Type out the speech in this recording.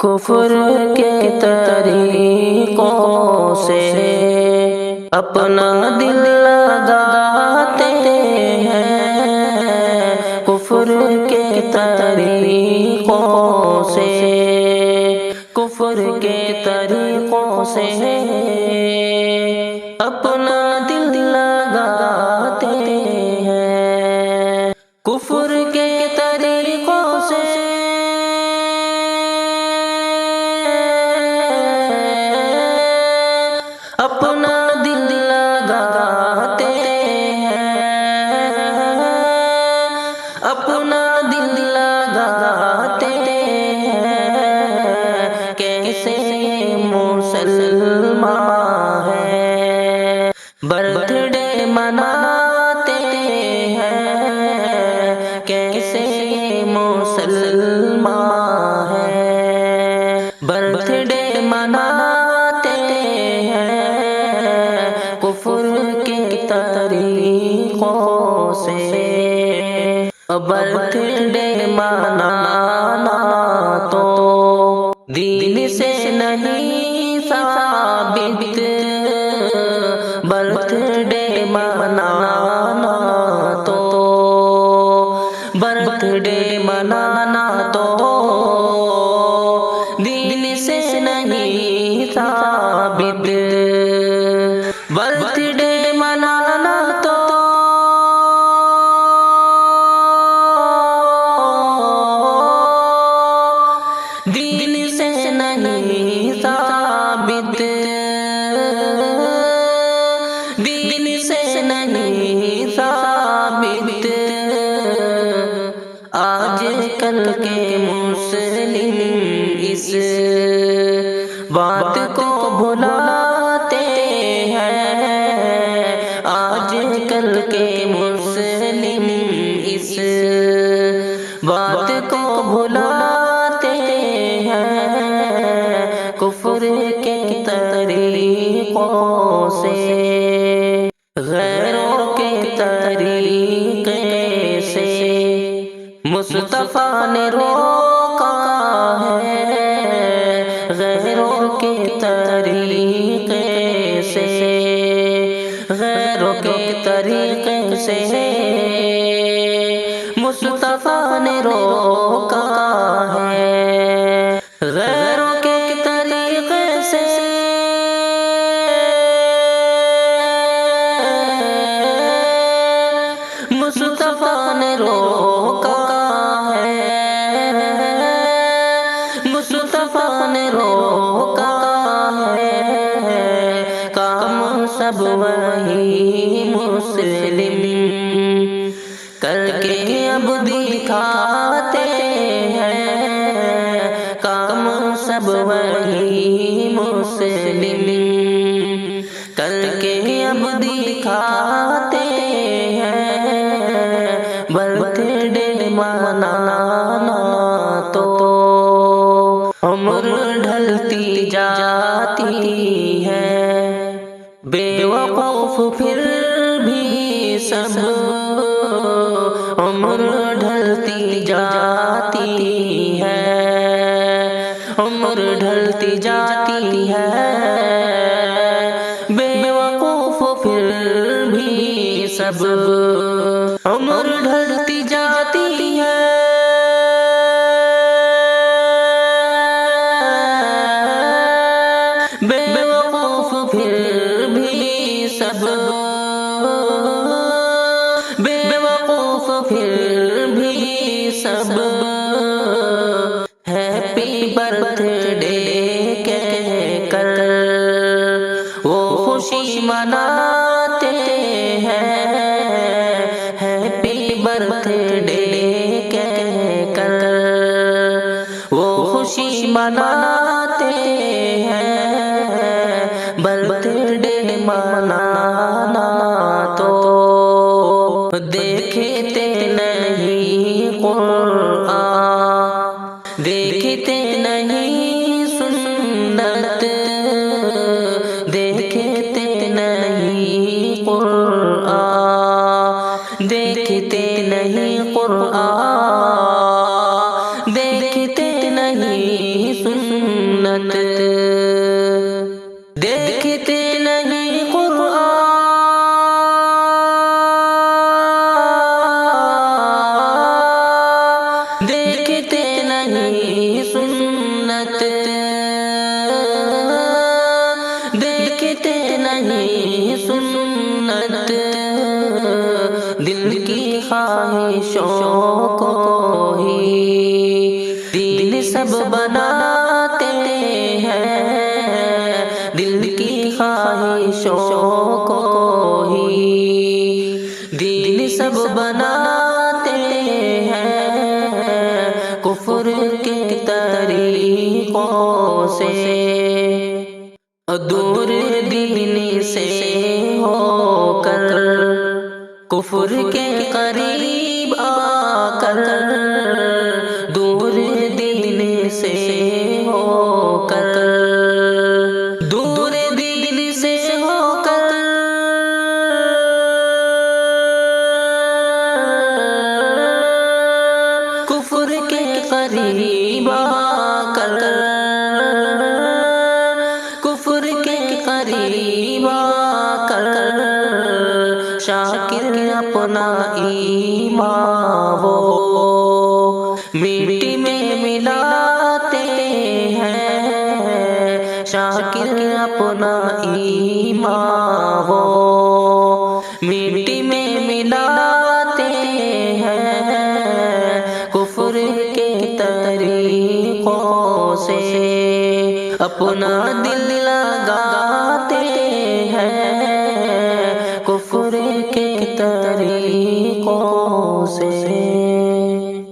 کفر کے طریقوں سے اپنا دل لگاتے ہیں، کفر کے طریقوں سے، کفر کے طریقوں سے اپنا دل لگاتے ہیں، کفر کے طریقوں سے اپنا دل لگاتے ہیں، اپنا دل لگاتے ہیں، کیسے مسلمان ہیں برتھ ڈے مناتے ہیں، کیسے مسلمان ہیں برتھ ڈے مناتے ہیں، کفر کے طریقوں سے برتھ ڈے منانا تو دین سے نہیں ثابت، برتھ ڈے منانا تو، برتھ ڈے منانا تو دین سے نہیں ثابت، برتھ ڈے منانا تو دین سے نہیں ثابت، دین سے نہیں ثابت، آج کل کے مسلم اس بات کو بھلاتے ہیں، آج کل کے مسلم اس بات کو بھلاتے ہیں، کفر کے طریقوں سے، غیروں کے طریقے سے مصطفیٰ نے روکا ہے، غیروں کے طریقے سے، غیروں کے طریقے سے مصطفیٰ نے روکا ہے، غیروں کے طریقے سے مصطفیٰ نے روکا ہے، مصطفیٰ نے روکا ہے، کام سب وہی مسلم کر کے اب دکھاتے ہیں، کام سب وہی مسلم کر کے اب دکھاتے ہیں، برتھ ڈے منانا تو عمر ڈھلتی جاتی ہے، بے وقوف پھر بھی سب، عمر ڈھلتی جاتی ہے، عمر ڈھلتی جاتی ہے، بے وقوف پھر بھی سب، عمر ڈھلتی جاتی ہے، بے وقوف پھر بھی سب، بے وقوف پھر بھی سب، ہیپی برتھ ڈے کہہ کر وہ خوشی مناتے ہیں، ہیپی برتھ ڈے کہہ کر وہ خوشی مناتے ہیں، برتھ ڈے منانا تو دیکھتے نہیں قرآن، دیکھتے نہیں سنت، دیکھتے نہیں قرآن، دیکھتے نہیں قرآن، دیکھتے نہیں سنت، دیکھتے نہیں قرآن، دیکھتے نہیں سنت، دیکھتے نہیں سنت، دل کی خواہشوں کو ہی دین سب بناتے ہیں، دل کی خواہشوں کو ہی دین سب بناتے ہیں، کفر کے طریقوں سے دور دین سے ہو کر، کفر کے قریب آ کر، دور دین سے ہو کر، دور دین سے ہو کر، کفر کے قریب آ کر، کفر کے قریب آ کر، شاکر اپنا ایمان وہ مٹی میں ملاتے ہیں، شاکر اپنا ایمان وہ مٹی میں ملاتے ہیں، کفر کے طریقوں سے اپنا دل لگاتے ہیں،